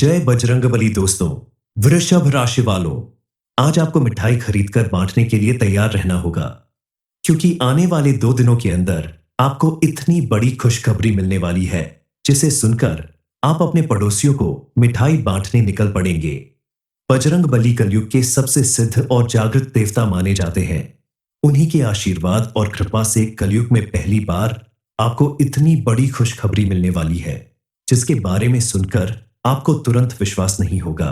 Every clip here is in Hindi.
जय बजरंगबली दोस्तों। वृषभ राशि वालों, आज आपको मिठाई खरीदकर बांटने के लिए तैयार रहना होगा, क्योंकि आने वाले 2 दिनों के अंदर आपको इतनी बड़ी खुशखबरी मिलने वाली है, जिसे सुनकर आप अपने पड़ोसियों को मिठाई बांटने निकल पड़ेंगे। बजरंगबली कलयुग के सबसे सिद्ध और जागृत देवता माने जाते हैं। उन्हीं के आशीर्वाद और कृपा से कलयुग में पहली बार आपको इतनी बड़ी खुशखबरी मिलने वाली है, जिसके बारे में सुनकर आपको तुरंत विश्वास नहीं होगा।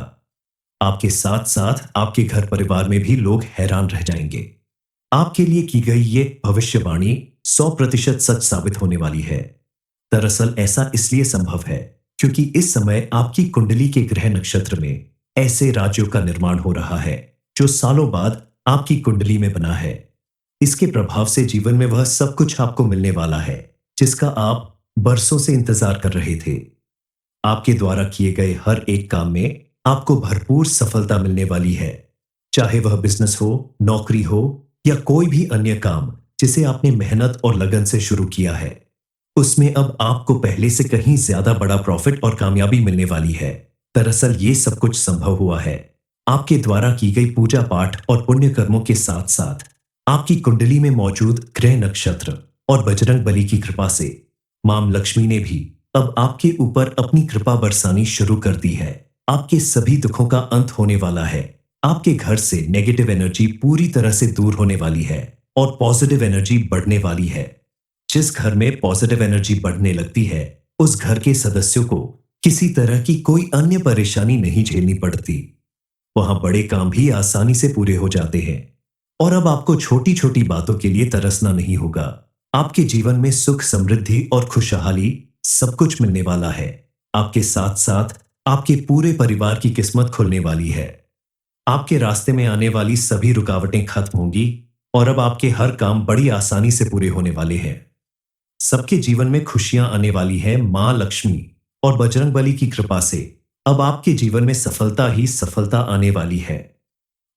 आपके साथ साथ आपके घर परिवार में भी लोग हैरान रह जाएंगे। आपके लिए की गई ये भविष्यवाणी 100% सच साबित होने वाली है। दरअसल ऐसा इसलिए संभव है क्योंकि इस समय आपकी कुंडली के ग्रह नक्षत्र में ऐसे राज्यों का निर्माण हो रहा है जो सालों बाद आपकी कुंडली में बना है। इसके प्रभाव से जीवन में वह सब कुछ आपको मिलने वाला है जिसका आप बरसों से इंतजार कर रहे थे। आपके द्वारा किए गए हर एक काम में आपको भरपूर सफलता मिलने वाली है, चाहे वह बिजनेस हो, नौकरी हो या कोई भी अन्य काम जिसे आपने मेहनत और लगन से शुरू किया है। उसमें अब आपको पहले से कहीं ज्यादा बड़ा प्रॉफिट और कामयाबी मिलने वाली है। दरअसल ये सब कुछ संभव हुआ है आपके द्वारा की गई पूजा पाठ और पुण्य कर्मों के साथ साथ आपकी कुंडली में मौजूद ग्रह नक्षत्र और बजरंग बली की कृपा से। मां लक्ष्मी ने भी अब आपके ऊपर अपनी कृपा बरसानी शुरू कर दी है। आपके सभी दुखों का अंत होने वाला है। आपके घर से नेगेटिव एनर्जी पूरी तरह से दूर होने वाली है और पॉजिटिव एनर्जी बढ़ने वाली है। जिस घर में पॉजिटिव एनर्जी बढ़ने लगती है, उस घर के सदस्यों को किसी तरह की कोई अन्य परेशानी नहीं झेलनी पड़ती। वहां बड़े काम भी आसानी से पूरे हो जाते हैं और अब आपको छोटी छोटी बातों के लिए तरसना नहीं होगा। आपके जीवन में सुख, समृद्धि और खुशहाली सब कुछ मिलने वाला है। आपके साथ साथ आपके पूरे परिवार की किस्मत खुलने वाली है। आपके रास्ते में आने वाली सभी रुकावटें खत्म होंगी और अब आपके हर काम बड़ी आसानी से पूरे होने वाले हैं। सबके जीवन में खुशियां आने वाली है। मां लक्ष्मी और बजरंगबली की कृपा से अब आपके जीवन में सफलता ही सफलता आने वाली है।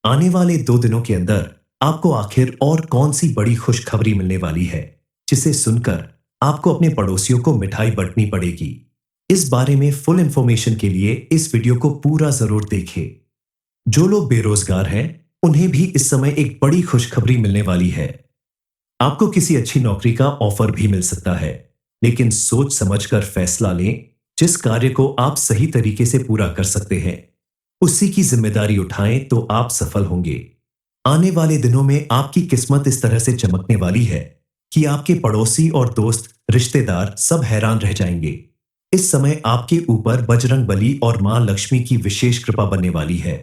आने वाले 2 दिनों के अंदर आपको आखिर और कौन सी बड़ी खुशखबरी मिलने वाली है, जिसे सुनकर आपको अपने पड़ोसियों को मिठाई बांटनी पड़ेगी। इस बारे में फुल इंफॉर्मेशन के लिए इस वीडियो को पूरा जरूर देखें। जो लोग बेरोजगार हैं, उन्हें भी इस समय एक बड़ी खुशखबरी मिलने वाली है। आपको किसी अच्छी नौकरी का ऑफर भी मिल सकता है, लेकिन सोच समझकर फैसला लें। जिस कार्य को आप सही तरीके से पूरा कर सकते हैं, उसी की जिम्मेदारी उठाएं तो आप सफल होंगे। आने वाले दिनों में आपकी किस्मत इस तरह से चमकने वाली है कि आपके पड़ोसी और दोस्त, रिश्तेदार सब हैरान रह जाएंगे। इस समय आपके ऊपर बजरंग बली और मां लक्ष्मी की विशेष कृपा बनने वाली है।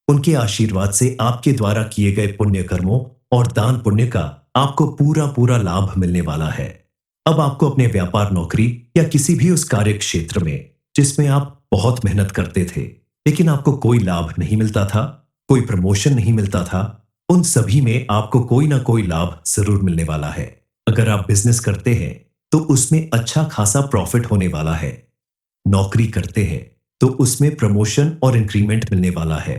उनके आशीर्वाद से आपके द्वारा किए गए पुण्य कर्मों और दान पुण्य का आपको पूरा पूरा लाभ मिलने वाला है। अब आपको अपने व्यापार, नौकरी या किसी भी उस कार्य क्षेत्र में जिसमें आप बहुत मेहनत करते थे लेकिन आपको कोई लाभ नहीं मिलता था, कोई प्रमोशन नहीं मिलता था, उन सभी में आपको कोई ना कोई लाभ जरूर मिलने वाला है। अगर आप बिजनेस करते हैं तो उसमें अच्छा खासा प्रॉफिट होने वाला है। नौकरी करते हैं तो उसमें प्रमोशन और इंक्रीमेंट मिलने वाला है।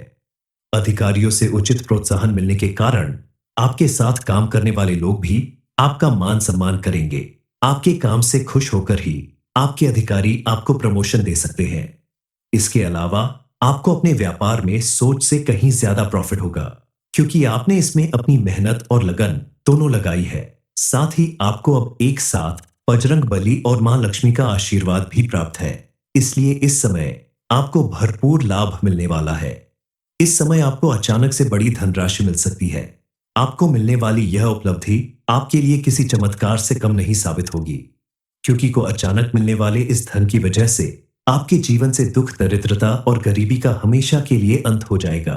अधिकारियों से उचित प्रोत्साहन मिलने के कारण आपके साथ काम करने वाले लोग भी आपका मान सम्मान करेंगे। आपके काम से खुश होकर ही आपके अधिकारी आपको प्रमोशन दे सकते हैं। इसके अलावा आपको अपने व्यापार में सोच से कहीं ज्यादा प्रॉफिट होगा, क्योंकि आपने इसमें अपनी मेहनत और लगन दोनों लगाई है। साथ ही आपको अब एक साथ बजरंग बली और मां लक्ष्मी का आशीर्वाद भी प्राप्त है। इसलिए इस समय आपको भरपूर लाभ मिलने वाला है। इस समय आपको अचानक से बड़ी धनराशि मिल सकती है। आपको मिलने वाली यह उपलब्धि आपके लिए किसी चमत्कार से कम नहीं साबित होगी, क्योंकि को अचानक मिलने वाले इस धन की वजह से आपके जीवन से दुख, दरिद्रता और गरीबी का हमेशा के लिए अंत हो जाएगा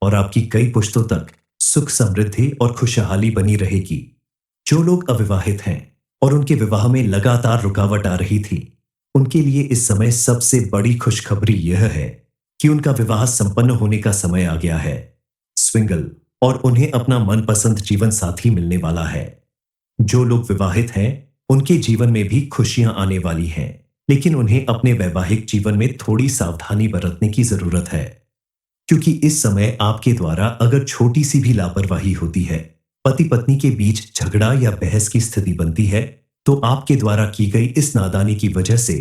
और आपकी कई पुश्तों तक सुख, समृद्धि और खुशहाली बनी रहेगी। जो लोग अविवाहित हैं और उनके विवाह में लगातार रुकावट आ रही थी, उनके लिए इस समय सबसे बड़ी खुशखबरी यह है कि उनका विवाह संपन्न होने का समय आ गया है। स्विंगल और उन्हें अपना मनपसंद जीवन साथी मिलने वाला है। जो लोग विवाहित हैं, उनके जीवन में भी खुशियां आने वाली हैं, लेकिन उन्हें अपने वैवाहिक जीवन में थोड़ी सावधानी बरतने की जरूरत है, क्योंकि इस समय आपके द्वारा अगर छोटी सी भी लापरवाही होती है, पति पत्नी के बीच झगड़ा या बहस की स्थिति बनती है, तो आपके द्वारा की गई इस नादानी की वजह से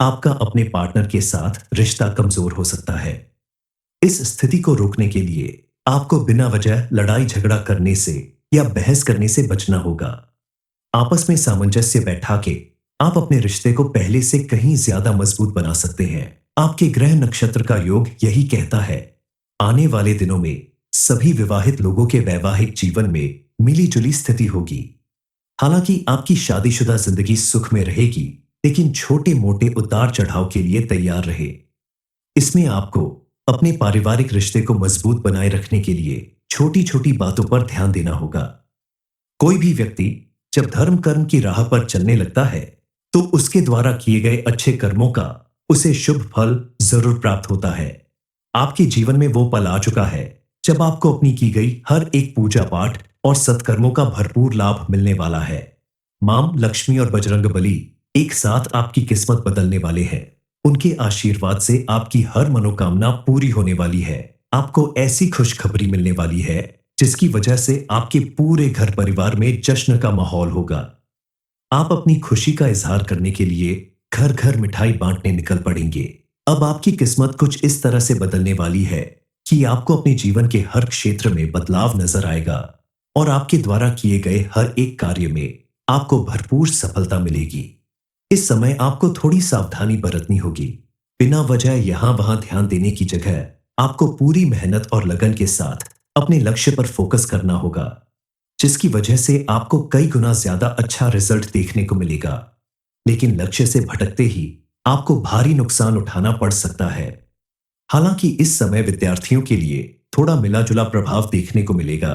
आपका अपने पार्टनर के साथ रिश्ता कमजोर हो सकता है। इस स्थिति को रोकने के लिए आपको बिना वजह लड़ाई झगड़ा करने से या बहस करने से बचना होगा। आपस में सामंजस्य बैठा के आप अपने रिश्ते को पहले से कहीं ज्यादा मजबूत बना सकते हैं। आपके ग्रह नक्षत्र का योग यही कहता है। आने वाले दिनों में सभी विवाहित लोगों के वैवाहिक जीवन में मिली-जुली स्थिति होगी। हालांकि आपकी शादीशुदा जिंदगी सुख में रहेगी, लेकिन छोटे-मोटे उतार-चढ़ाव के लिए तैयार रहे। इसमें आपको अपने पारिवारिक रिश्ते को मजबूत बनाए रखने के लिए छोटी-छोटी बातों पर ध्यान देना होगा। कोई भी व्यक्ति जब धर्म कर्म की राह पर चलने लगता है, तो उसके द्वारा किए गए अच्छे कर्मों का उसे शुभ फल जरूर प्राप्त होता है। आपके जीवन में वो पल आ चुका है जब आपको अपनी की गई हर एक पूजा पाठ और सत्कर्मों का भरपूर लाभ मिलने वाला है। मां लक्ष्मी और बजरंग बली एक साथ आपकी किस्मत बदलने वाले हैं। उनके आशीर्वाद से आपकी हर मनोकामना पूरी होने वाली है। आपको ऐसी खुशखबरी मिलने वाली है जिसकी वजह से आपके पूरे घर परिवार में जश्न का माहौल होगा। आप अपनी खुशी का इजहार करने के लिए घर घर मिठाई बांटने निकल पड़ेंगे। अब आपकी किस्मत कुछ इस तरह से बदलने वाली है कि आपको अपने जीवन के हर क्षेत्र में बदलाव नजर आएगा और आपके द्वारा किए गए हर एक कार्य में आपको भरपूर सफलता मिलेगी। इस समय आपको थोड़ी सावधानी बरतनी होगी। बिना वजह यहां वहां ध्यान देने की जगह आपको पूरी मेहनत और लगन के साथ अपने लक्ष्य पर फोकस करना होगा, जिसकी वजह से आपको कई गुना ज्यादा अच्छा रिजल्ट देखने को मिलेगा। लेकिन लक्ष्य से भटकते ही आपको भारी नुकसान उठाना पड़ सकता है। हालांकि इस समय विद्यार्थियों के लिए थोड़ा मिला जुला प्रभाव देखने को मिलेगा।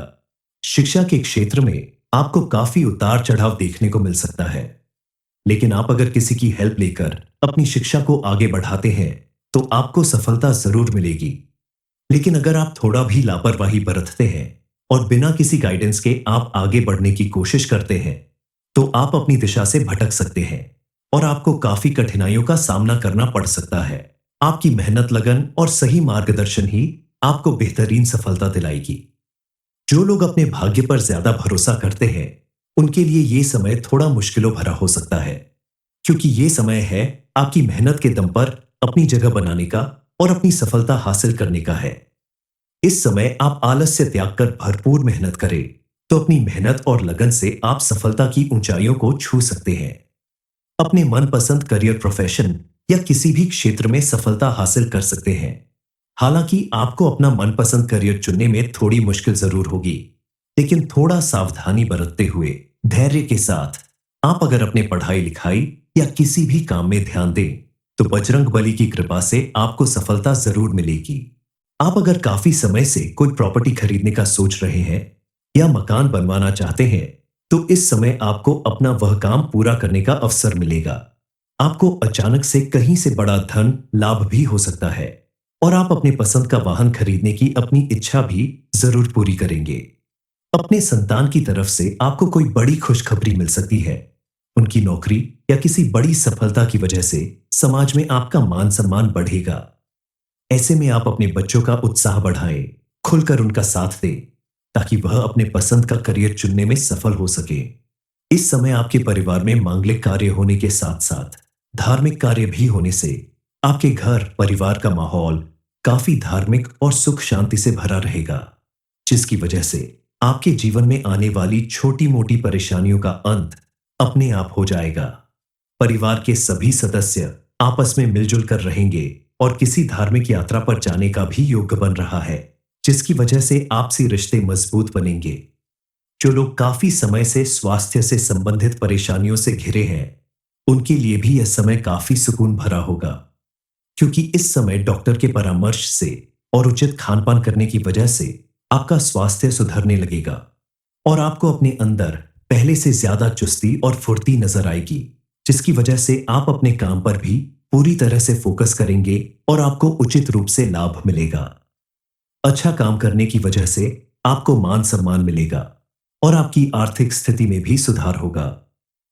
शिक्षा के क्षेत्र में आपको काफी उतार चढ़ाव देखने को मिल सकता है। लेकिन आप अगर किसी की हेल्प लेकर अपनी शिक्षा को आगे बढ़ाते हैं तो आपको सफलता जरूर मिलेगी। लेकिन अगर आप थोड़ा भी लापरवाही बरतते हैं और बिना किसी गाइडेंस के आप आगे बढ़ने की कोशिश करते हैं तो आप अपनी दिशा से भटक सकते हैं और आपको काफी कठिनाइयों का सामना करना पड़ सकता है। आपकी मेहनत, लगन और सही मार्गदर्शन ही आपको बेहतरीन सफलता दिलाएगी। जो लोग अपने भाग्य पर ज्यादा भरोसा करते हैं उनके लिए ये समय थोड़ा मुश्किलों भरा हो सकता है, क्योंकि ये समय है आपकी मेहनत के दम पर अपनी जगह बनाने का और अपनी सफलता हासिल करने का है। इस समय आप आलस्य त्याग कर भरपूर मेहनत करें तो अपनी मेहनत और लगन से आप सफलता की ऊंचाइयों को छू सकते हैं। अपने मनपसंद करियर, प्रोफेशन या किसी भी क्षेत्र में सफलता हासिल कर सकते हैं। हालांकि आपको अपना मनपसंद करियर चुनने में थोड़ी मुश्किल जरूर होगी, लेकिन थोड़ा सावधानी बरतते हुए धैर्य के साथ आप अगर अपने पढ़ाई लिखाई या किसी भी काम में ध्यान दें तो बजरंग बली की कृपा से आपको सफलता जरूर मिलेगी। आप अगर काफी समय से कोई प्रॉपर्टी खरीदने का सोच रहे हैं या मकान बनवाना चाहते हैं तो इस समय आपको अपना वह काम पूरा करने का अवसर मिलेगा। आपको अचानक से कहीं से बड़ा धन लाभ भी हो सकता है और आप अपने पसंद का वाहन खरीदने की अपनी इच्छा भी जरूर पूरी करेंगे। अपने संतान की तरफ से आपको कोई बड़ी खुशखबरी मिल सकती है। उनकी नौकरी या किसी बड़ी सफलता की वजह से समाज में आपका मान सम्मान बढ़ेगा। ऐसे में आप अपने बच्चों का उत्साह बढ़ाएं, खुलकर उनका साथ दें ताकि वह अपने पसंद का करियर चुनने में सफल हो सके। इस समय आपके परिवार में मांगलिक कार्य होने के साथ साथ धार्मिक कार्य भी होने से आपके घर परिवार का माहौल काफी धार्मिक और सुख शांति से भरा रहेगा, जिसकी वजह से आपके जीवन में आने वाली छोटी मोटी परेशानियों का अंत अपने आप हो जाएगा। परिवार के सभी सदस्य आपस में मिलजुल कर रहेंगे और किसी धार्मिक यात्रा पर जाने का भी योग बन रहा है, जिसकी वजह से आपसी रिश्ते मजबूत बनेंगे। जो लोग काफी समय से स्वास्थ्य से संबंधित परेशानियों से घिरे हैं उनके लिए भी यह समय काफी सुकून भरा होगा, क्योंकि इस समय डॉक्टर के परामर्श से और उचित खान-पान करने की वजह से आपका स्वास्थ्य सुधरने लगेगा और आपको अपने अंदर पहले से ज्यादा चुस्ती और फुर्ती नजर आएगी, जिसकी वजह से आप अपने काम पर भी पूरी तरह से फोकस करेंगे और आपको उचित रूप से लाभ मिलेगा। अच्छा काम करने की वजह से आपको मान सम्मान मिलेगा और आपकी आर्थिक स्थिति में भी सुधार होगा,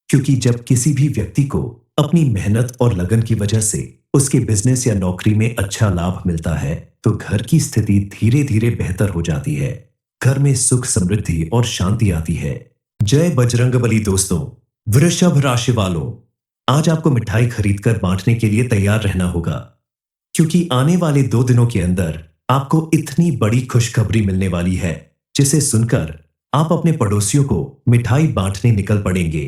क्योंकि जब किसी भी व्यक्ति को अपनी मेहनत और लगन की वजह से उसके बिजनेस या नौकरी में अच्छा लाभ मिलता है तो घर की स्थिति धीरे धीरे बेहतर हो जाती है। घर में सुख, समृद्धि और शांति आती है। जय बजरंग बली। दोस्तों, वृषभ राशि वालों, आज आपको मिठाई खरीदकर बांटने के लिए तैयार रहना होगा, क्योंकि आने वाले 2 दिनों के अंदर आपको इतनी बड़ी खुशखबरी मिलने वाली है, जिसे सुनकर आप अपने पड़ोसियों को मिठाई बांटने निकल पड़ेंगे।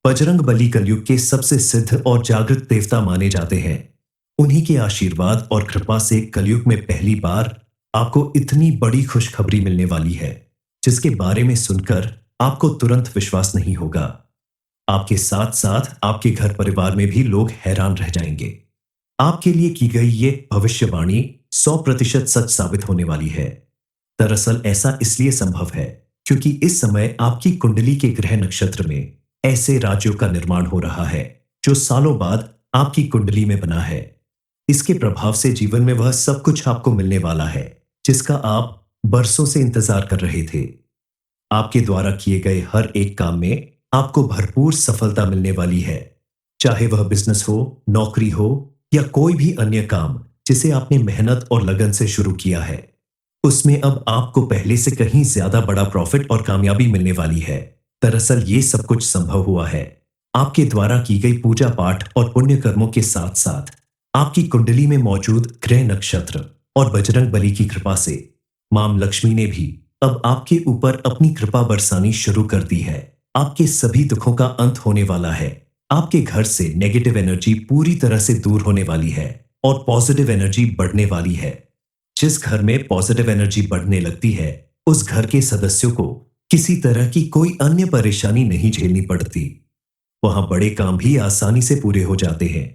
बजरंग बली कलयुग के सबसे सिद्ध और जागृत देवता माने जाते हैं। उन्हीं के आशीर्वाद और कृपा से कलयुग में पहली बार आपको इतनी बड़ी खुशखबरी मिलने वाली है, जिसके बारे में सुनकर आपको तुरंत विश्वास नहीं होगा। आपके साथ साथ आपके घर परिवार में भी लोग हैरान रह जाएंगे। आपके लिए की गई ये भविष्यवाणी 100% सच साबित होने वाली है। दरअसल ऐसा इसलिए संभव है क्योंकि इस समय आपकी कुंडली के ग्रह नक्षत्र में ऐसे राज्यों का निर्माण हो रहा है जो सालों बाद आपकी कुंडली में बना है। इसके प्रभाव से जीवन में वह सब कुछ आपको मिलने वाला है जिसका आप बरसों से इंतजार कर रहे थे। आपके द्वारा किए गए हर एक काम में आपको भरपूर सफलता मिलने वाली है, चाहे वह बिजनेस हो, नौकरी हो या कोई भी अन्य काम जिसे आपने मेहनत और लगन से शुरू किया है। उसमें अब आपको पहले से कहीं ज्यादा बड़ा प्रॉफिट और कामयाबी मिलने वाली है। दरअसल ये सब कुछ संभव हुआ है आपके द्वारा की गई पूजा पाठ और पुण्य कर्मों के साथ साथ आपकी कुंडली में मौजूद ग्रह नक्षत्र और बजरंग बली की कृपा से। मां लक्ष्मी ने भी अब आपके ऊपर अपनी कृपा बरसानी शुरू कर दी है। आपके सभी दुखों का अंत होने वाला है। आपके घर से नेगेटिव एनर्जी पूरी तरह से दूर होने वाली है और पॉजिटिव एनर्जी बढ़ने वाली है। जिस घर में पॉजिटिव एनर्जी बढ़ने लगती है, उस घर के सदस्यों को किसी तरह की कोई अन्य परेशानी नहीं झेलनी पड़ती। वहां बड़े काम भी आसानी से पूरे हो जाते हैं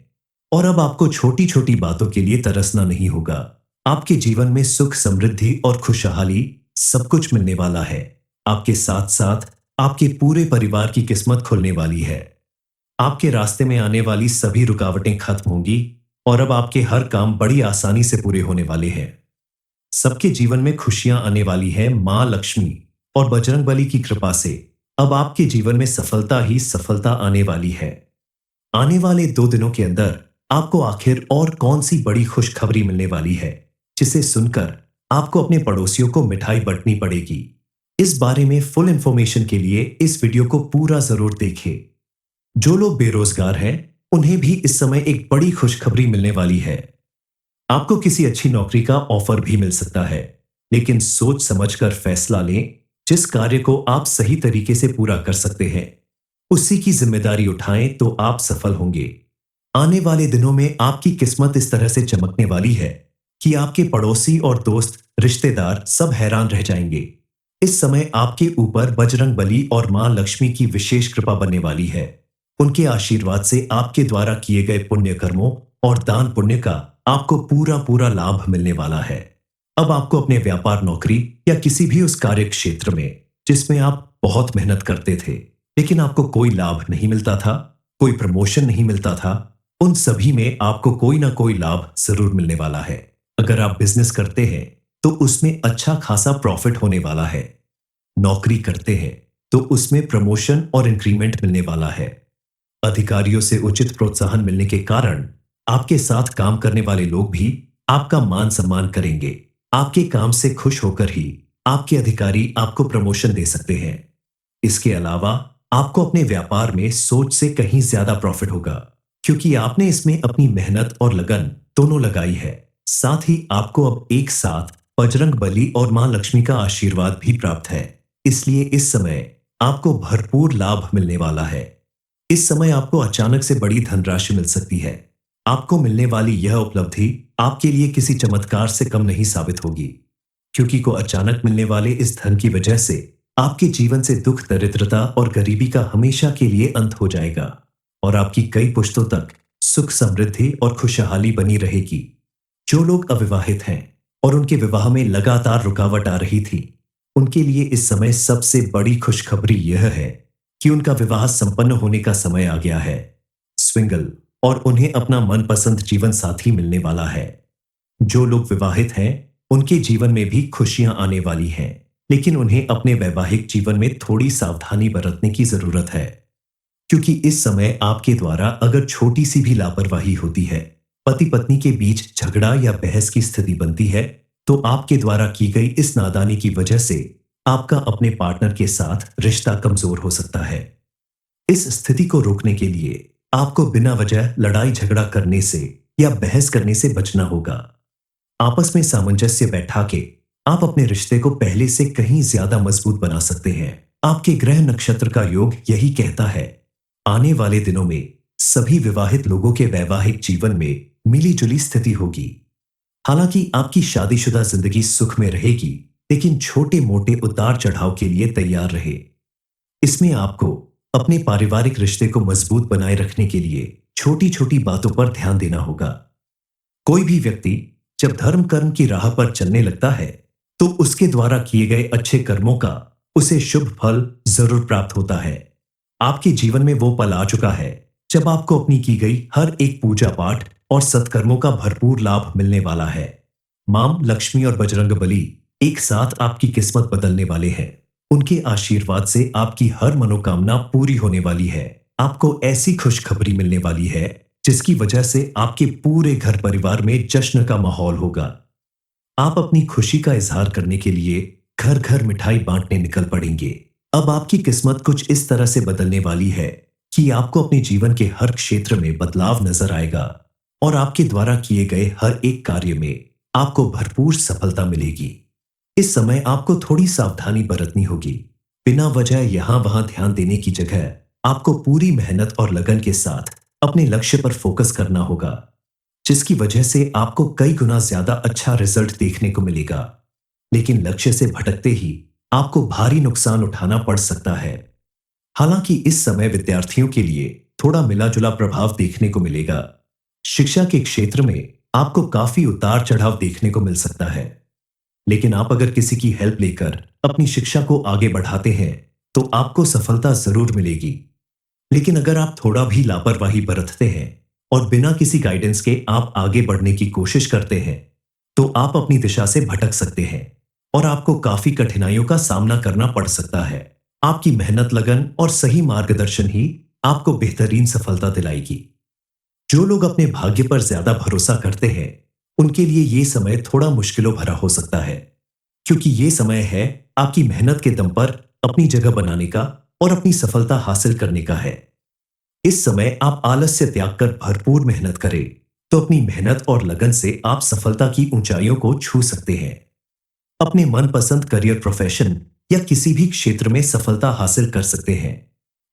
और अब आपको छोटी छोटी बातों के लिए तरसना नहीं होगा। आपके जीवन में सुख, समृद्धि और खुशहाली सब कुछ मिलने वाला है। आपके साथ साथ आपके पूरे परिवार की किस्मत खुलने वाली है। आपके रास्ते में आने वाली सभी रुकावटें खत्म होंगी और अब आपके हर काम बड़ी आसानी से पूरे होने वाले हैं। सबके जीवन में खुशियां आने वाली है। मां लक्ष्मी और बजरंगबली की कृपा से अब आपके जीवन में सफलता ही सफलता आने वाली है। आने वाले 2 दिनों के अंदर आपको आखिर और कौन सी बड़ी खुशखबरी मिलने वाली है, जिसे सुनकर आपको अपने पड़ोसियों को मिठाई बंटनी पड़ेगी। इस बारे में फुल इंफॉर्मेशन के लिए इस वीडियो को पूरा जरूर देखें। जो लोग बेरोजगार हैं, उन्हें भी इस समय एक बड़ी खुशखबरी मिलने वाली है। आपको किसी अच्छी नौकरी का ऑफर भी मिल सकता है, लेकिन सोच समझकर फैसला लें। जिस कार्य को आप सही तरीके से पूरा कर सकते हैं, उसी की जिम्मेदारी उठाएं तो आप सफल होंगे। आने वाले दिनों में आपकी किस्मत इस तरह से चमकने वाली है कि आपके पड़ोसी और दोस्त, रिश्तेदार सब हैरान रह जाएंगे। इस समय आपके ऊपर बजरंग बली और मां लक्ष्मी की विशेष कृपा बनने वाली है। उनके आशीर्वाद से आपके द्वारा किए गए पुण्य कर्मों और दान पुण्य का आपको पूरा पूरा लाभ मिलने वाला है। अब आपको अपने व्यापार, नौकरी या किसी भी उस कार्य क्षेत्र में जिसमें आप बहुत मेहनत करते थे लेकिन आपको कोई लाभ नहीं मिलता था, कोई प्रमोशन नहीं मिलता था, उन सभी में आपको कोई ना कोई लाभ जरूर मिलने वाला है। अगर आप बिजनेस करते हैं तो उसमें अच्छा खासा प्रॉफिट होने वाला है। नौकरी करते हैं तो उसमें प्रमोशन और इंक्रीमेंट मिलने वाला है। अधिकारियों से उचित प्रोत्साहन मिलने के कारण आपके साथ काम करने वाले लोग भी आपका मान सम्मान करेंगे। आपके काम से खुश होकर ही आपके अधिकारी आपको प्रमोशन दे सकते हैं। इसके अलावा आपको अपने व्यापार में सोच से कहीं ज्यादा प्रॉफिट होगा, क्योंकि आपने इसमें अपनी मेहनत और लगन दोनों लगाई है। साथ ही आपको अब एक साथ बजरंग बली और मां लक्ष्मी का आशीर्वाद भी प्राप्त है। इसलिए इस समय आपको भरपूर लाभ मिलने वाला है। इस समय आपको अचानक से बड़ी धनराशि मिल सकती है। आपको मिलने वाली यह उपलब्धि आपके लिए किसी चमत्कार से कम नहीं साबित होगी, क्योंकि को अचानक मिलने वाले इस धन की वजह से आपके जीवन से दुख, दरिद्रता और गरीबी का हमेशा के लिए अंत हो जाएगा और आपकी कई पुश्तों तक सुख, समृद्धि और खुशहाली बनी रहेगी। जो लोग अविवाहित हैं और उनके विवाह में लगातार रुकावट आ रही थी, उनके लिए इस समय सबसे बड़ी खुशखबरी यह है कि उनका विवाह संपन्न होने का समय आ गया है। स्विंगल और उन्हें अपना मनपसंद जीवन साथी मिलने वाला है। जो लोग विवाहित हैं, उनके जीवन में भी खुशियां आने वाली हैं, लेकिन उन्हें अपने वैवाहिक जीवन में थोड़ी सावधानी बरतने की जरूरत है, क्योंकि इस समय आपके द्वारा अगर छोटी सी भी लापरवाही होती है, पति पत्नी के बीच झगड़ा या बहस की स्थिति बनती है, तो आपके द्वारा की गई इस नादानी की वजह से आपका अपने पार्टनर के साथ रिश्ता कमजोर हो सकता है। इस स्थिति को रोकने के लिए आपको बिना वजह लड़ाई झगड़ा करने से या बहस करने से बचना होगा। आपस में सामंजस्य बैठा के आप अपने रिश्ते को पहले से कहीं ज्यादा मजबूत बना सकते हैं। आपके ग्रह नक्षत्र का योग यही कहता है। आने वाले दिनों में सभी विवाहित लोगों के वैवाहिक जीवन में मिली-जुली स्थिति होगी। हालांकि आपकी शादीशुदा जिंदगी सुख में रहेगी, लेकिन छोटे-मोटे उतार-चढ़ाव के लिए तैयार रहे। इसमें आपको अपने पारिवारिक रिश्ते को मजबूत बनाए रखने के लिए छोटी-छोटी बातों पर ध्यान देना होगा। कोई भी व्यक्ति जब धर्म कर्म की राह पर चलने लगता है, तो उसके द्वारा किए गए अच्छे कर्मों का उसे शुभ फल जरूर प्राप्त होता है। आपके जीवन में वो पल आ चुका है जब आपको अपनी की गई हर एक पूजा पाठ और सत्कर्मों का भरपूर लाभ मिलने वाला है। मां लक्ष्मी और बजरंगबली एक साथ आपकी किस्मत बदलने वाले हैं। उनके आशीर्वाद से आपकी हर मनोकामना पूरी होने वाली है। आपको ऐसी खुशखबरी मिलने वाली है जिसकी वजह से आपके पूरे घर परिवार में जश्न का माहौल होगा। आप अपनी खुशी का इजहार करने के लिए घर घर मिठाई बांटने निकल पड़ेंगे। अब आपकी किस्मत कुछ इस तरह से बदलने वाली है कि आपको अपने जीवन के हर क्षेत्र में बदलाव नजर आएगा और आपके द्वारा किए गए हर एक कार्य में आपको भरपूर सफलता मिलेगी। इस समय आपको थोड़ी सावधानी बरतनी होगी। बिना वजह यहां वहां ध्यान देने की जगह आपको पूरी मेहनत और लगन के साथ अपने लक्ष्य पर फोकस करना होगा, जिसकी वजह से आपको कई गुना ज्यादा अच्छा रिजल्ट देखने को मिलेगा। लेकिन लक्ष्य से भटकते ही आपको भारी नुकसान उठाना पड़ सकता है। हालांकि इस समय विद्यार्थियों के लिए थोड़ा मिला-जुला प्रभाव देखने को मिलेगा। शिक्षा के क्षेत्र में आपको काफी उतार चढ़ाव देखने को मिल सकता है। लेकिन आप अगर किसी की हेल्प लेकर अपनी शिक्षा को आगे बढ़ाते हैं, तो आपको सफलता जरूर मिलेगी। लेकिन अगर आप थोड़ा भी लापरवाही बरतते हैं और बिना किसी गाइडेंस के आप आगे बढ़ने की कोशिश करते हैं, तो आप अपनी दिशा से भटक सकते हैं और आपको काफी कठिनाइयों का सामना करना पड़ सकता है। आपकी मेहनत, लगन और सही मार्गदर्शन ही आपको बेहतरीन सफलता दिलाएगी। जो लोग अपने भाग्य पर ज्यादा भरोसा करते हैं, उनके लिए ये समय थोड़ा मुश्किलों भरा हो सकता है, क्योंकि ये समय है आपकी मेहनत के दम पर अपनी जगह बनाने का और अपनी सफलता हासिल करने का है। इस समय आप आलस्य त्याग कर भरपूर मेहनत करें, तो अपनी मेहनत और लगन से आप सफलता की ऊंचाइयों को छू सकते हैं। अपने मनपसंद करियर, प्रोफेशन या किसी भी क्षेत्र में सफलता हासिल कर सकते हैं।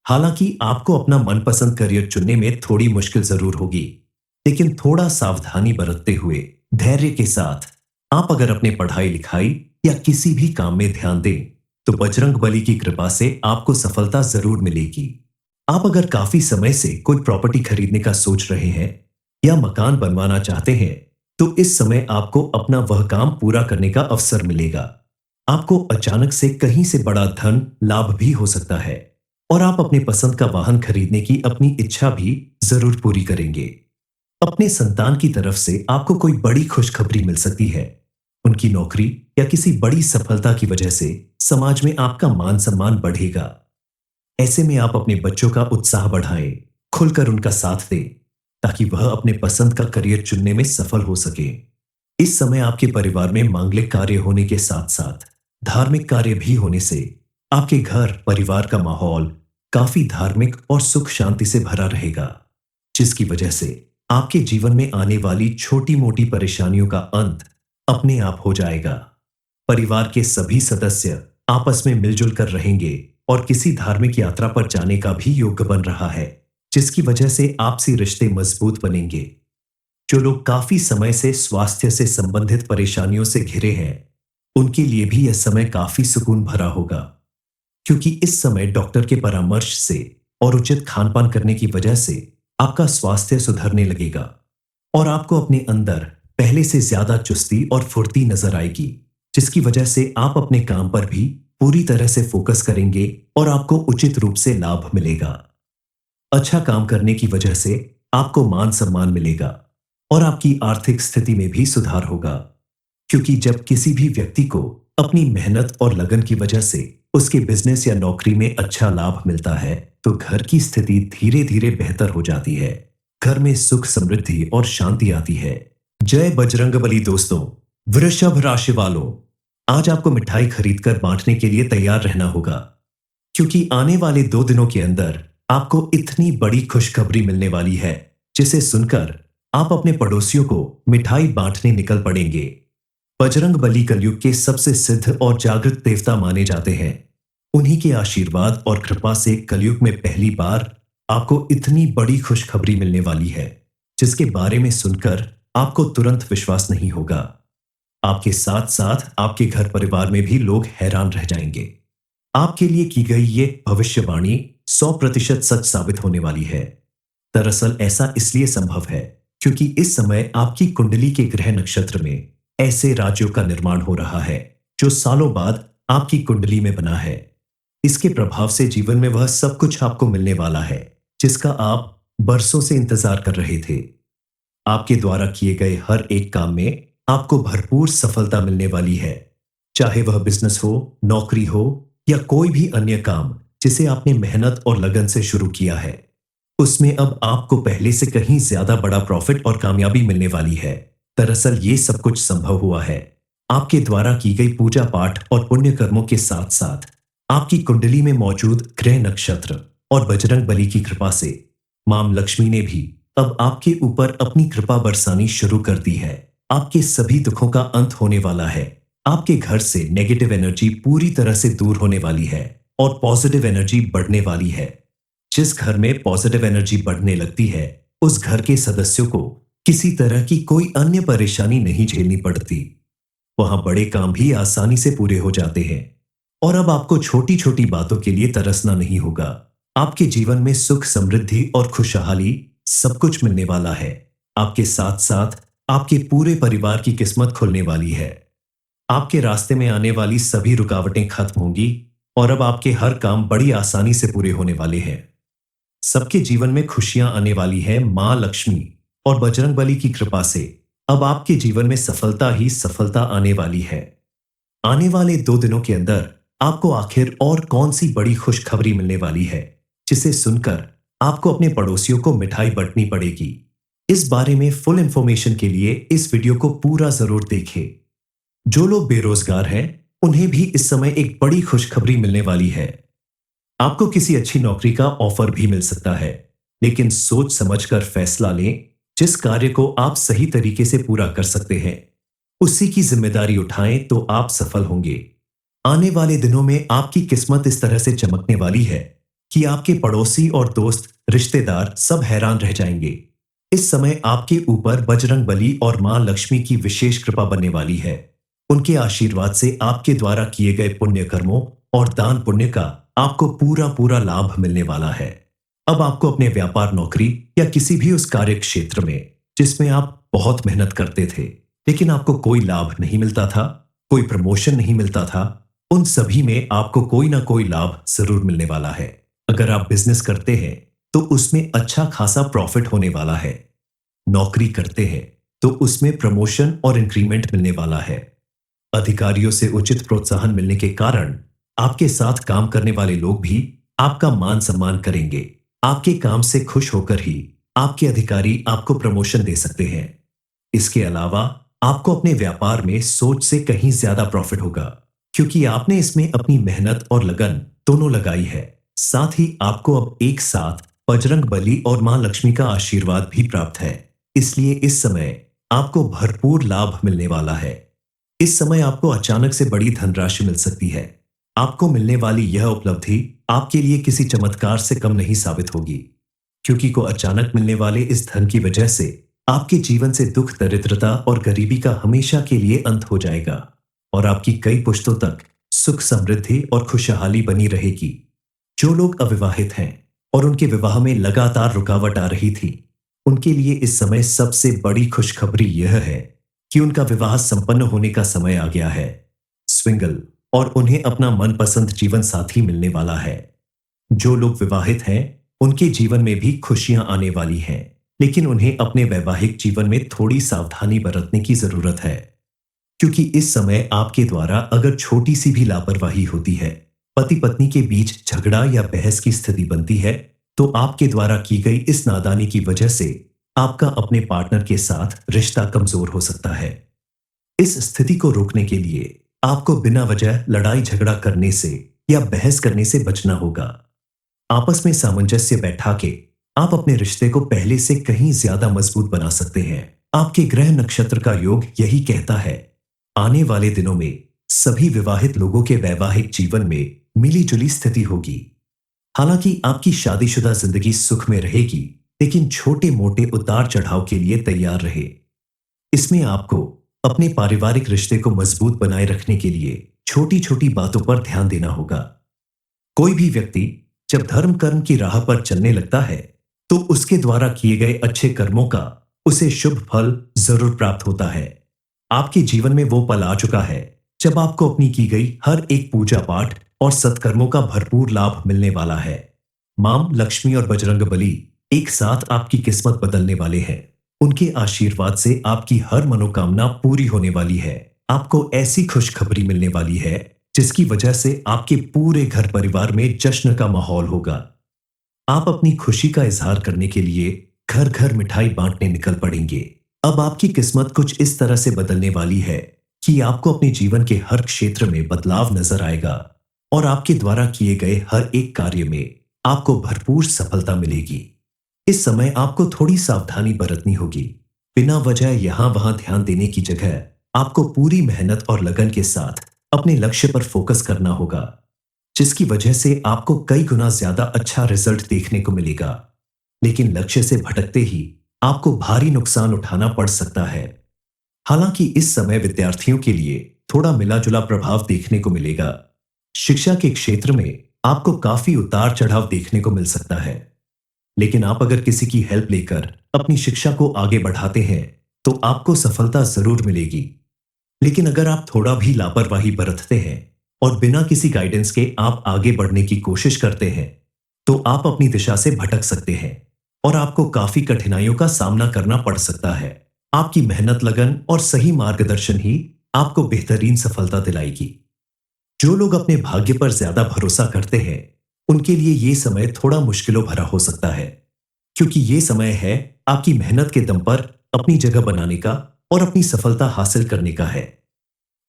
हालांकि आपको अपना मनपसंद करियर चुनने में थोड़ी मुश्किल जरूर होगी, लेकिन थोड़ा सावधानी बरतते हुए धैर्य के साथ आप अगर अपने पढ़ाई लिखाई या किसी भी काम में ध्यान दें, तो बजरंग बली की कृपा से आपको सफलता जरूर मिलेगी। आप अगर काफी समय से कोई प्रॉपर्टी खरीदने का सोच रहे हैं या मकान बनवाना चाहते हैं, तो इस समय आपको अपना वह काम पूरा करने का अवसर मिलेगा। आपको अचानक से कहीं से बड़ा धन लाभ भी हो सकता है और आप अपने पसंद का वाहन खरीदने की अपनी इच्छा भी जरूर पूरी करेंगे। अपने संतान की तरफ से आपको कोई बड़ी खुशखबरी मिल सकती है। उनकी नौकरी या किसी बड़ी सफलता की वजह से समाज में आपका मान सम्मान बढ़ेगा। ऐसे में आप अपने बच्चों का उत्साह बढ़ाएं, खुलकर उनका साथ दें, ताकि वह अपने पसंद का करियर चुनने में सफल हो सके। इस समय आपके परिवार में मांगलिक कार्य होने के साथ साथ धार्मिक कार्य भी होने से आपके घर परिवार का माहौल काफी धार्मिक और सुख शांति से भरा रहेगा, जिसकी वजह से आपके जीवन में आने वाली छोटी मोटी परेशानियों का अंत अपने आप हो जाएगा। परिवार के सभी सदस्य आपस में मिलजुल कर रहेंगे और किसी धार्मिक यात्रा पर जाने का भी योग बन रहा है, जिसकी वजह से आपसी रिश्ते मजबूत बनेंगे। जो लोग काफी समय से स्वास्थ्य से संबंधित परेशानियों से घिरे हैं, उनके लिए भी यह समय काफी सुकून भरा होगा, क्योंकि इस समय डॉक्टर के परामर्श से और उचित खान-पान करने की वजह से आपका स्वास्थ्य सुधरने लगेगा और आपको अपने अंदर पहले से ज्यादा चुस्ती और फुर्ती नजर आएगी, जिसकी वजह से आप अपने काम पर भी पूरी तरह से फोकस करेंगे और आपको उचित रूप से लाभ मिलेगा। अच्छा काम करने की वजह से आपको मान सम्मान मिलेगा और आपकी आर्थिक स्थिति में भी सुधार होगा, क्योंकि जब किसी भी व्यक्ति को अपनी मेहनत और लगन की वजह से उसके बिजनेस या नौकरी में अच्छा लाभ मिलता है, तो घर की स्थिति धीरे धीरे बेहतर हो जाती है। घर में सुख, समृद्धि और शांति आती है। जय बजरंगबली। दोस्तों, वृषभ राशि वालों, आज आपको मिठाई खरीदकर बांटने के लिए तैयार रहना होगा, क्योंकि आने वाले 2 दिनों के अंदर आपको इतनी बड़ी खुशखबरी मिलने वाली है जिसे सुनकर आप अपने पड़ोसियों को मिठाई बांटने निकल पड़ेंगे। बजरंग बली कलयुग के सबसे सिद्ध और जागृत देवता माने जाते हैं। उन्हीं के आशीर्वाद और कृपा से कलयुग में पहली बार आपको इतनी बड़ी खुशखबरी मिलने वाली है जिसके बारे में सुनकर आपको तुरंत विश्वास नहीं होगा। आपके साथ साथ आपके घर परिवार में भी लोग हैरान रह जाएंगे। आपके लिए की गई ये भविष्यवाणी 100% सच साबित होने वाली है। दरअसल ऐसा इसलिए संभव है क्योंकि इस समय आपकी कुंडली के ग्रह नक्षत्र में ऐसे राज्यों का निर्माण हो रहा है जो सालों बाद आपकी कुंडली में बना है। इसके प्रभाव से जीवन में वह सब कुछ आपको मिलने वाला है जिसका आप बरसों से इंतजार कर रहे थे। आपके द्वारा किए गए हर एक काम में आपको भरपूर सफलता मिलने वाली है, चाहे वह बिजनेस हो, नौकरी हो या कोई भी अन्य काम जिसे आपने मेहनत और लगन से शुरू किया है। उसमें अब आपको पहले से कहीं ज्यादा बड़ा प्रॉफिट और कामयाबी मिलने वाली है। दरअसल ये सब कुछ संभव हुआ है आपके द्वारा की गई पूजा पाठ और पुण्य कर्मों के साथ साथ आपकी कुंडली में मौजूद ग्रह नक्षत्र और बजरंग बली की कृपा से। मां लक्ष्मी ने भी अब आपके ऊपर अपनी कृपा बरसानी शुरू कर दी है। आपके सभी दुखों का अंत होने वाला है। आपके घर से नेगेटिव एनर्जी पूरी तरह से दूर होने वाली है और पॉजिटिव एनर्जी बढ़ने वाली है। जिस घर में पॉजिटिव एनर्जी बढ़ने लगती है उस घर के सदस्यों को किसी तरह की कोई अन्य परेशानी नहीं झेलनी पड़ती। वहां बड़े काम भी आसानी से पूरे हो जाते हैं और अब आपको छोटी छोटी बातों के लिए तरसना नहीं होगा। आपके जीवन में सुख, समृद्धि और खुशहाली सब कुछ मिलने वाला है। आपके साथ साथ आपके पूरे परिवार की किस्मत खुलने वाली है। आपके रास्ते में आने वाली सभी रुकावटें खत्म होंगी और अब आपके हर काम बड़ी आसानी से पूरे होने वाले हैं। सबके जीवन में खुशियां आने वाली है। मां लक्ष्मी और बजरंग बली की कृपा से अब आपके जीवन में सफलता ही सफलता आने वाली है। आने वाले 2 दिनों के अंदर आपको आखिर और कौन सी बड़ी खुशखबरी मिलने वाली है जिसे सुनकर आपको अपने पड़ोसियों को मिठाई बांटनी पड़ेगी। इस बारे में फुल इंफॉर्मेशन के लिए इस वीडियो को पूरा जरूर देखें। जो लोग बेरोजगार हैं उन्हें भी इस समय एक बड़ी खुशखबरी मिलने वाली है। आपको किसी अच्छी नौकरी का ऑफर भी मिल सकता है, लेकिन सोच समझकर फैसला लें। जिस कार्य को आप सही तरीके से पूरा कर सकते हैं उसी की जिम्मेदारी उठाएं तो आप सफल होंगे। आने वाले दिनों में आपकी किस्मत इस तरह से चमकने वाली है कि आपके पड़ोसी और दोस्त, रिश्तेदार सब हैरान रह जाएंगे। इस समय आपके ऊपर बजरंग बली और मां लक्ष्मी की विशेष कृपा बनने वाली है। उनके आशीर्वाद से आपके द्वारा किए गए पुण्य कर्मों और दान पुण्य का आपको पूरा पूरा लाभ मिलने वाला है। अब आपको अपने व्यापार, नौकरी या किसी भी उस कार्य क्षेत्र में जिसमें आप बहुत मेहनत करते थे लेकिन आपको कोई लाभ नहीं मिलता था, कोई प्रमोशन नहीं मिलता था, उन सभी में आपको कोई ना कोई लाभ जरूर मिलने वाला है। अगर आप बिजनेस करते हैं तो उसमें अच्छा खासा प्रॉफिट होने वाला है। नौकरी करते हैं तो उसमें प्रमोशन और इंक्रीमेंट मिलने वाला है। अधिकारियों से उचित प्रोत्साहन मिलने के कारण आपके साथ काम करने वाले लोग भी आपका मान सम्मान करेंगे। आपके काम से खुश होकर ही आपके अधिकारी आपको प्रमोशन दे सकते हैं। इसके अलावा आपको अपने व्यापार में सोच से कहीं ज्यादा प्रॉफिट होगा क्योंकि आपने इसमें अपनी मेहनत और लगन दोनों लगाई है। साथ ही आपको अब एक साथ बजरंग बली और मां लक्ष्मी का आशीर्वाद भी प्राप्त है। इसलिए इस समय आपको भरपूर लाभ मिलने वाला है। इस समय आपको अचानक से बड़ी धनराशि मिल सकती है। आपको मिलने वाली यह उपलब्धि आपके लिए किसी चमत्कार से कम नहीं साबित होगी क्योंकि को अचानक मिलने वाले इस धन की वजह से आपके जीवन से दुख, दरिद्रता और गरीबी का हमेशा के लिए अंत हो जाएगा और आपकी कई पुश्तों तक सुख, समृद्धि और खुशहाली बनी रहेगी। जो लोग अविवाहित हैं और उनके विवाह में लगातार रुकावट आ रही थी उनके लिए इस समय सबसे बड़ी खुशखबरी यह है कि उनका विवाह संपन्न होने का समय आ गया है। स्विंगल और उन्हें अपना मनपसंद जीवन साथी मिलने वाला है। जो लोग विवाहित हैं उनके जीवन में भी खुशियां आने वाली हैं, लेकिन उन्हें अपने वैवाहिक जीवन में थोड़ी सावधानी बरतने की जरूरत है क्योंकि इस समय आपके द्वारा अगर छोटी सी भी लापरवाही होती है, पति पत्नी के बीच झगड़ा या बहस की स्थिति बनती है तो आपके द्वारा की गई इस नादानी की वजह से आपका अपने पार्टनर के साथ रिश्ता कमजोर हो सकता है। इस स्थिति को रोकने के लिए आपको बिना वजह लड़ाई झगड़ा करने से या बहस करने से बचना होगा। आपस में सामंजस्य बैठा के आप अपने रिश्ते को पहले से कहीं ज्यादा मजबूत बना सकते हैं। आपके ग्रह नक्षत्र का योग यही कहता है। आने वाले दिनों में सभी विवाहित लोगों के वैवाहिक जीवन में मिली-जुली स्थिति होगी। हालांकि आपकी शादीशुदा जिंदगी सुख में रहेगी, लेकिन छोटे-मोटे उतार-चढ़ाव के लिए तैयार रहे। इसमें आपको अपने पारिवारिक रिश्ते को मजबूत बनाए रखने के लिए छोटी-छोटी बातों पर ध्यान देना होगा। कोई भी व्यक्ति जब धर्म कर्म की राह पर चलने लगता है, तो उसके द्वारा किए गए अच्छे कर्मों का उसे शुभ फल जरूर प्राप्त होता है। आपके जीवन में वो पल आ चुका है जब आपको अपनी की गई हर एक पूजा पाठ और सत्कर्मों का भरपूर लाभ मिलने वाला है। मां लक्ष्मी और बजरंगबली एक साथ आपकी किस्मत बदलने वाले हैं। उनके आशीर्वाद से आपकी हर मनोकामना पूरी होने वाली है। आपको ऐसी खुशखबरी मिलने वाली है जिसकी वजह से आपके पूरे घर परिवार में जश्न का माहौल होगा। आप अपनी खुशी का इजहार करने के लिए घर घर मिठाई बांटने निकल पड़ेंगे। अब आपकी किस्मत कुछ इस तरह से बदलने वाली है कि आपको अपने जीवन के हर क्षेत्र में बदलाव नजर आएगा और आपके द्वारा किए गए हर एक कार्य में आपको भरपूर सफलता मिलेगी। इस समय आपको थोड़ी सावधानी बरतनी होगी। बिना वजह यहां वहां ध्यान देने की जगह आपको पूरी मेहनत और लगन के साथ अपने लक्ष्य पर फोकस करना होगा, जिसकी वजह से आपको कई गुना ज्यादा अच्छा रिजल्ट देखने को मिलेगा। लेकिन लक्ष्य से भटकते ही आपको भारी नुकसान उठाना पड़ सकता है। हालांकि इस समय विद्यार्थियों के लिए थोड़ा मिला-जुला प्रभाव देखने को मिलेगा। शिक्षा के क्षेत्र में आपको काफी उतार चढ़ाव देखने को मिल सकता है। लेकिन आप अगर किसी की हेल्प लेकर अपनी शिक्षा को आगे बढ़ाते हैं, तो आपको सफलता जरूर मिलेगी। लेकिन अगर आप थोड़ा भी लापरवाही बरतते हैं और बिना किसी गाइडेंस के आप आगे बढ़ने की कोशिश करते हैं, तो आप अपनी दिशा से भटक सकते हैं और आपको काफी कठिनाइयों का सामना करना पड़ सकता है। आपकी मेहनत, लगन और सही मार्गदर्शन ही आपको बेहतरीन सफलता दिलाएगी। जो लोग अपने भाग्य पर ज्यादा भरोसा करते हैं, उनके लिए ये समय थोड़ा मुश्किलों भरा हो सकता है, क्योंकि ये समय है आपकी मेहनत के दम पर अपनी जगह बनाने का और अपनी सफलता हासिल करने का है।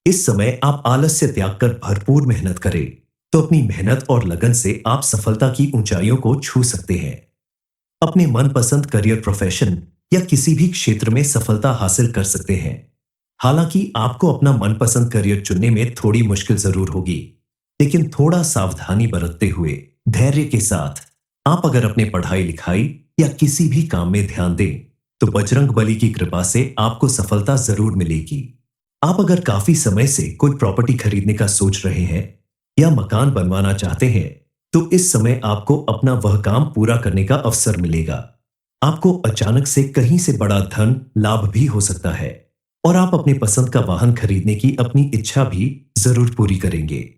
इस समय आप आलस्य त्याग कर भरपूर मेहनत करें, तो अपनी मेहनत और लगन से आप सफलता की ऊंचाइयों को छू सकते हैं। अपने मनपसंद करियर, प्रोफेशन या किसी भी क्षेत्र में सफलता हासिल कर सकते हैं। हालांकि आपको अपना मनपसंद करियर चुनने में थोड़ी मुश्किल जरूर होगी, लेकिन थोड़ा सावधानी बरतते हुए धैर्य के साथ आप अगर अपने पढ़ाई लिखाई या किसी भी काम में ध्यान दें, तो बजरंगबली की कृपा से आपको सफलता जरूर मिलेगी। आप अगर काफी समय से कोई प्रॉपर्टी खरीदने का सोच रहे हैं या मकान बनवाना चाहते हैं, तो इस समय आपको अपना वह काम पूरा करने का अवसर मिलेगा। आपको अचानक से कहीं से बड़ा धन लाभ भी हो सकता है और आप अपने पसंद का वाहन खरीदने की अपनी इच्छा भी जरूर पूरी करेंगे।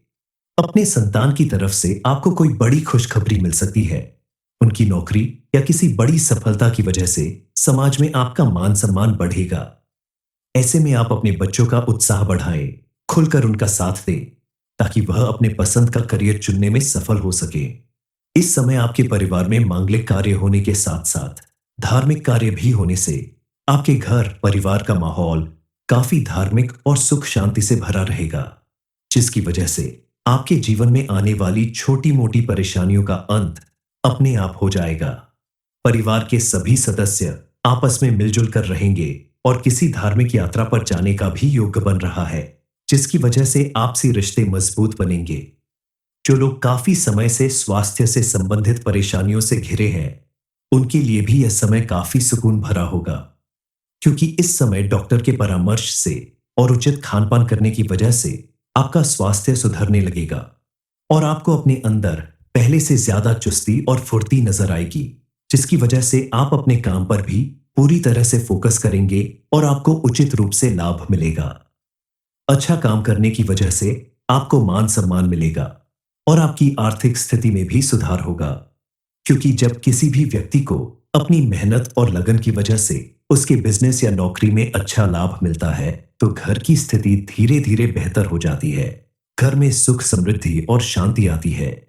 अपने संतान की तरफ से आपको कोई बड़ी खुशखबरी मिल सकती है। उनकी नौकरी या किसी बड़ी सफलता की वजह से समाज में आपका मान सम्मान बढ़ेगा। ऐसे में आप अपने बच्चों का उत्साह बढ़ाएं, खुलकर उनका साथ दें, ताकि वह अपने पसंद का करियर चुनने में सफल हो सके। इस समय आपके परिवार में मांगलिक कार्य होने के साथ साथ धार्मिक कार्य भी होने से आपके घर परिवार का माहौल काफी धार्मिक और सुख शांति से भरा रहेगा, जिसकी वजह से आपके जीवन में आने वाली छोटी मोटी परेशानियों का अंत अपने आप हो जाएगा। परिवार के सभी सदस्य आपस में मिलजुल कर रहेंगे और किसी धार्मिक यात्रा पर जाने का भी योग बन रहा है, जिसकी वजह से आपसी रिश्ते मजबूत बनेंगे। जो लोग काफी समय से स्वास्थ्य से संबंधित परेशानियों से घिरे हैं, उनके लिए भी यह समय काफी सुकून भरा होगा, क्योंकि इस समय डॉक्टर के परामर्श से और उचित खान-पान करने की वजह से आपका स्वास्थ्य सुधरने लगेगा और आपको अपने अंदर पहले से ज्यादा चुस्ती और फुर्ती नजर आएगी, जिसकी वजह से आप अपने काम पर भी पूरी तरह से फोकस करेंगे और आपको उचित रूप से लाभ मिलेगा। अच्छा काम करने की वजह से आपको मान सम्मान मिलेगा और आपकी आर्थिक स्थिति में भी सुधार होगा, क्योंकि जब किसी भी व्यक्ति को अपनी मेहनत और लगन की वजह से उसके बिजनेस या नौकरी में अच्छा लाभ मिलता है, तो घर की स्थिति धीरे धीरे बेहतर हो जाती है। घर में सुख, समृद्धि और शांति आती है।